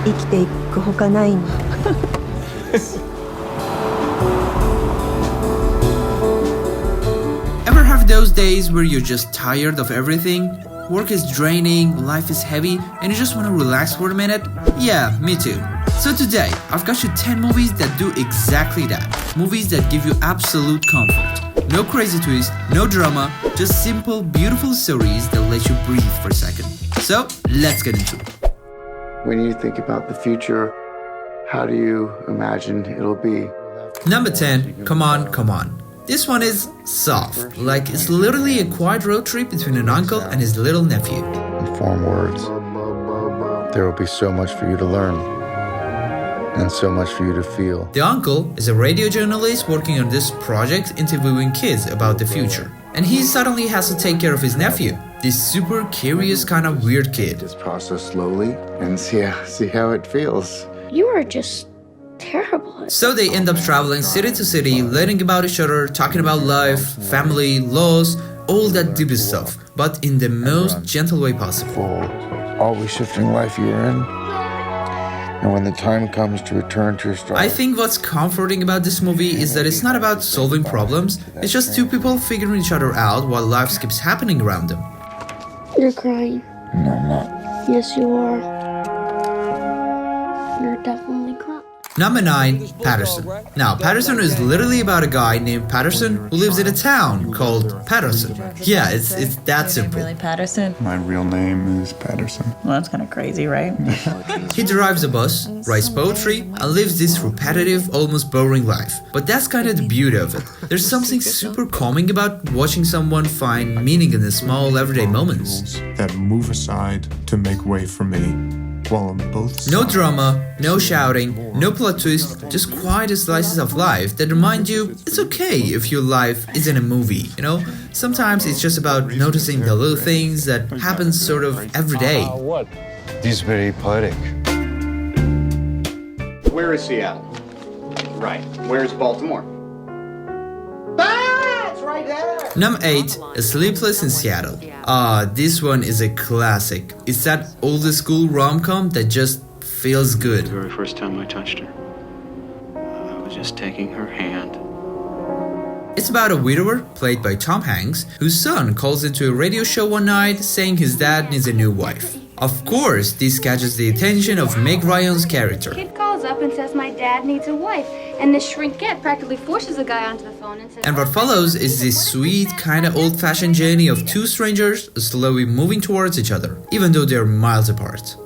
生きていくほかないの。Ever have those days where you're just tired of everything? Work is draining, life is heavy, and you just want to relax for a minute? Yeah, me too. So today, I've got you 10 movies that do exactly that. Movies that give you absolute comfort. No crazy twist, no drama, just simple, beautiful stories that let you breathe for a second. So, let's get into it. When you think about the future, how do you imagine it'll be? Number 10, Come On, Come On. This one is soft, like it's literally a quiet road trip between an uncle and his little nephew. In form words, there will be so much for you to learn and so much for you to feel. The uncle is a radio journalist working on this project interviewing kids about the future. And he suddenly has to take care of his nephew, this super curious kind of weird kid. Just process slowly and see how it feels. You are just terrible. So they end up traveling city to city, learning about each other, talking about life, family, laws, all that deep stuff, but in the most gentle way possible. Always shifting life you're in. And when the time comes to return to your stride. I think what's comforting about this movie is that it's not about solving problems, it's just two people figuring each other out while life keeps happening around them. You're crying. No, I'm not. Yes, you are. You're definitely crying. Number 9, Patterson. Now, Patterson is literally about a guy named Patterson who lives in a town called Patterson. Yeah, it's that simple. Really, Patterson? My real name is Patterson. Well, that's kind of crazy, right? He drives a bus, writes poetry, and lives this repetitive, almost boring life. But that's kind of the beauty of it. There's something super calming about watching someone find meaning in the small everyday moments. That move aside to make way for me. While on both No sides. drama, no shouting, no plot twist, just quiet slices of life that remind you it's okay if your life isn't a movie, you know? Sometimes it's just about noticing the little things that happen sort of every day. This is very poetic. Where is Seattle? Right. Where's Baltimore? It's right there! Number 8, A Sleepless in Seattle. This one is a classic. It's that old school rom-com that just feels good. The very first time I touched her, I was just taking her hand. It's about a widower, played by Tom Hanks, whose son calls into a radio show one night saying his dad needs a new wife. Of course, this catches the attention of Meg Ryan's character. Kid calls up and says my dad needs a wife, and the shrinkette practically forces the guy onto the phone and says... And what follows is this sweet, kinda old-fashioned journey of two strangers slowly moving towards each other, even though they're miles apart.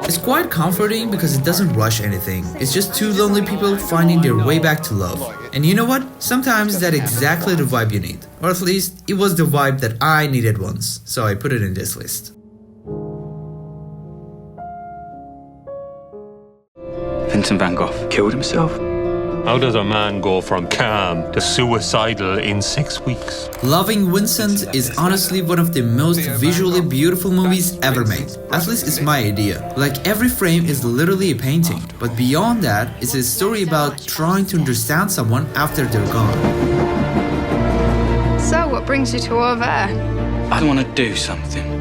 It's quite comforting because it doesn't rush anything. It's just two lonely people finding their way back to love. And you know what? Sometimes that's exactly the vibe you need. Or at least, it was the vibe that I needed once. So I put it in this list. Vincent van Gogh killed himself. How does a man go from calm to suicidal in 6 weeks? Loving Vincent is honestly one of the most visually beautiful movies ever made. At least it's my idea. Like every frame is literally a painting. But beyond that, it's a story about trying to understand someone after they're gone. So, what brings you to over there? I want to do something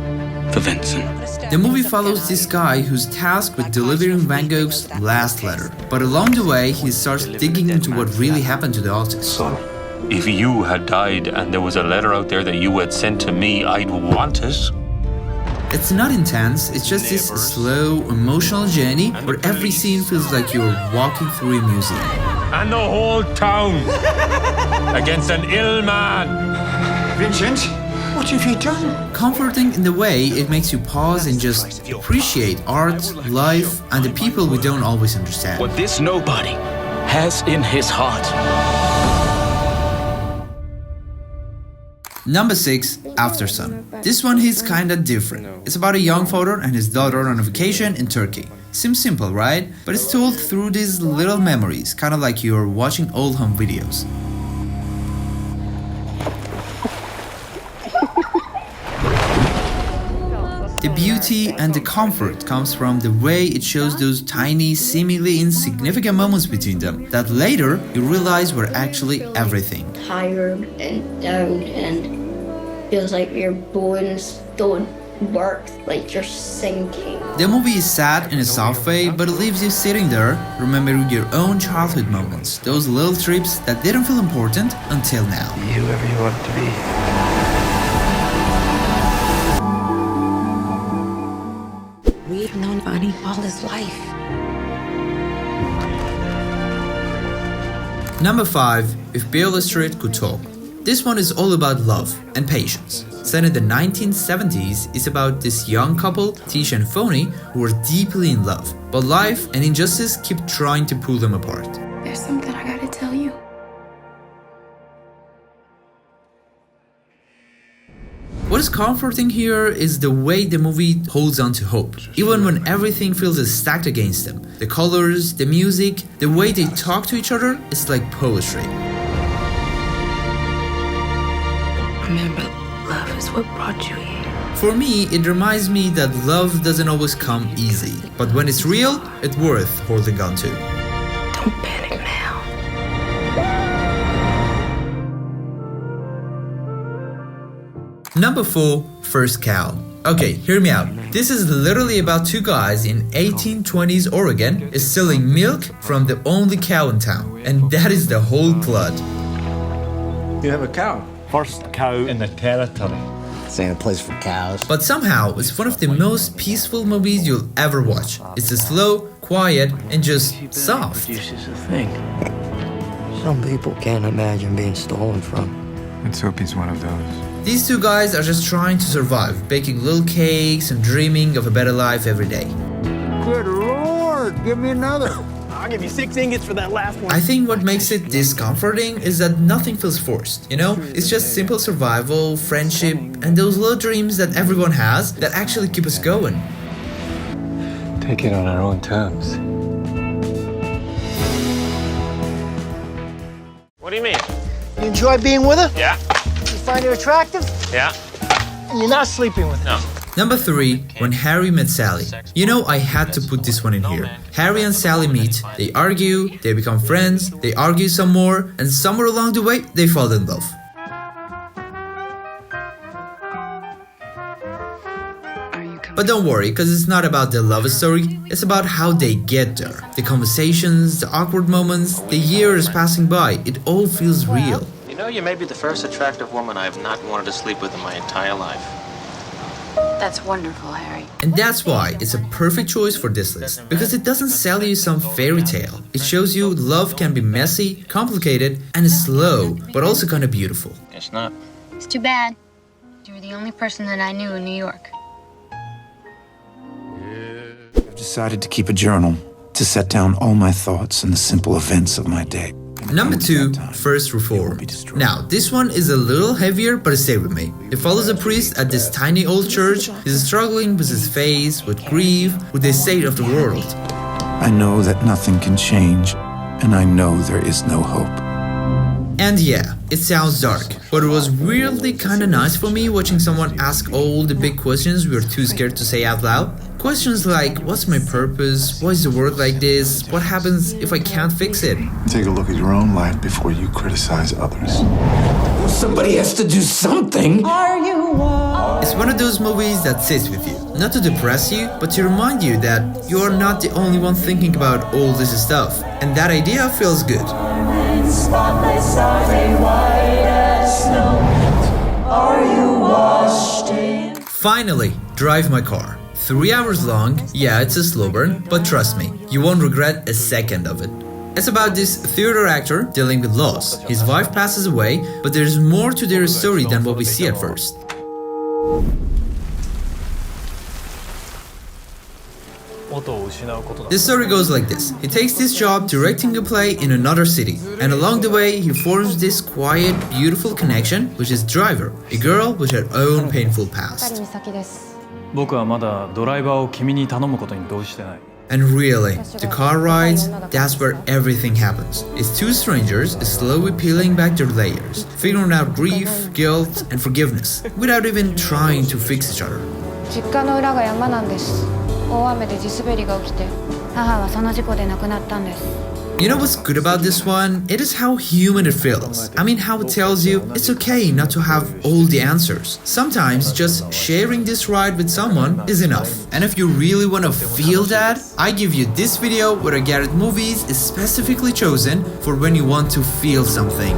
for Vincent. The movie follows this guy who's tasked with delivering Van Gogh's last letter. But along the way, he starts digging into what really happened to the artist. If you had died and there was a letter out there that you had sent to me, I'd want it. It's not intense, it's just this slow, emotional journey where every scene feels like you're walking through a museum. And the whole town against an ill man. Vincent, what have you done? Comforting in the way it makes you pause and just appreciate art, life, and the people we don't always understand. What this nobody has in his heart. Number 6, After Sun. This one is kinda different. It's about a young father and his daughter on a vacation in Turkey. Seems simple, right? But it's told through these little memories, kinda like you're watching old home videos. The beauty and the comfort comes from the way it shows those tiny, seemingly insignificant moments between them that later you realize were actually everything. Tired and down and Feels like your bones don't work, like you're sinking. The movie is sad in a soft way, but it leaves you sitting there, remembering your own childhood moments, those little trips that didn't feel important until now. Be whoever you want to be. We've known Bonnie all his life. Number 5, If Beale Street Could Talk. This one is all about love and patience. Set in the 1970s, it's about this young couple, Tisha and Phony, who are deeply in love. But life and injustice keep trying to pull them apart. There's something I gotta tell you. What is comforting here is the way the movie holds on to hope, even when everything feels stacked against them. The colors, the music, the way they talk to each other, it's like poetry. Remember, love is what brought you here. For me, it reminds me that love doesn't always come easy, but when it's real, it's worth holding on to. Don't panic now. Number 4, First Cow. Okay, hear me out. This is literally about two guys in 1820s Oregon stealing milk from the only cow in town, and that is the whole plot. You have a cow. First cow in the territory. This ain't a place for cows. But somehow, it's one of the most peaceful movies you'll ever watch. It's slow, quiet, and just soft. Produces a thing. Some people can't imagine being stolen from. Let's hope he's one of those. These two guys are just trying to survive, baking little cakes and dreaming of a better life every day. Good Lord, give me another. I'll give you 6 ingots for that last one. I think what makes it discomforting is that nothing feels forced, you know? It's just simple survival, friendship, and those little dreams that everyone has that actually keep us going. Take it on our own terms. What do you mean? You enjoy being with her? Yeah. You find her attractive? Yeah. And you're not sleeping with her? No. Number 3, When Harry Met Sally. You know, I had to put this one in here. Harry and Sally meet, they argue, they become friends, they argue some more, and somewhere along the way, they fall in love. But don't worry, because it's not about the love story, it's about how they get there. The conversations, the awkward moments, the years passing by, it all feels real. You know, you may be the first attractive woman I have not wanted to sleep with in my entire life. That's wonderful, Harry. And that's why it's a perfect choice for this list, because it doesn't sell you some fairy tale. It shows you love can be messy, complicated, and slow, but also kind of beautiful. It's not. It's too bad. You were the only person that I knew in New York. I've decided to keep a journal, to set down all my thoughts and the simple events of my day. Number 2, First Reform. Now, this one is a little heavier, but stay with me. It follows a priest at this tiny old church. He's struggling with his faith, with grief, with the state of the world. I know that nothing can change, and I know there is no hope. And yeah, it sounds dark, but it was weirdly kinda nice for me watching someone ask all the big questions we were too scared to say out loud. Questions like, what's my purpose? Why is the world like this? What happens if I can't fix it? Take a look at your own life before you criticize others. Somebody has to do something! It's one of those movies that sits with you, not to depress you, but to remind you that you are not the only one thinking about all this stuff. And that idea feels good. Finally, Drive My Car. 3 hours long, yeah, it's a slow burn, but trust me, you won't regret a second of it. It's about this theater actor dealing with loss. His wife passes away, but there's more to their story than what we see at first. The story goes like this. He takes this job directing a play in another city, and along the way he forms this quiet, beautiful connection with his driver, a girl with her own painful past. And really, the car rides, that's where everything happens. It's two strangers slowly peeling back their layers, figuring out grief, guilt, and forgiveness, without even trying to fix each other. 実家の裏が山なんです。大雨で地滑りが起きて、母はその事故で亡くなったんです。You know what's good about this one? It is how human it feels. I mean, how it tells you it's okay not to have all the answers. Sometimes just sharing this ride with someone is enough. And if you really want to feel that, I give you this video where a Garrett Movies is specifically chosen for when you want to feel something.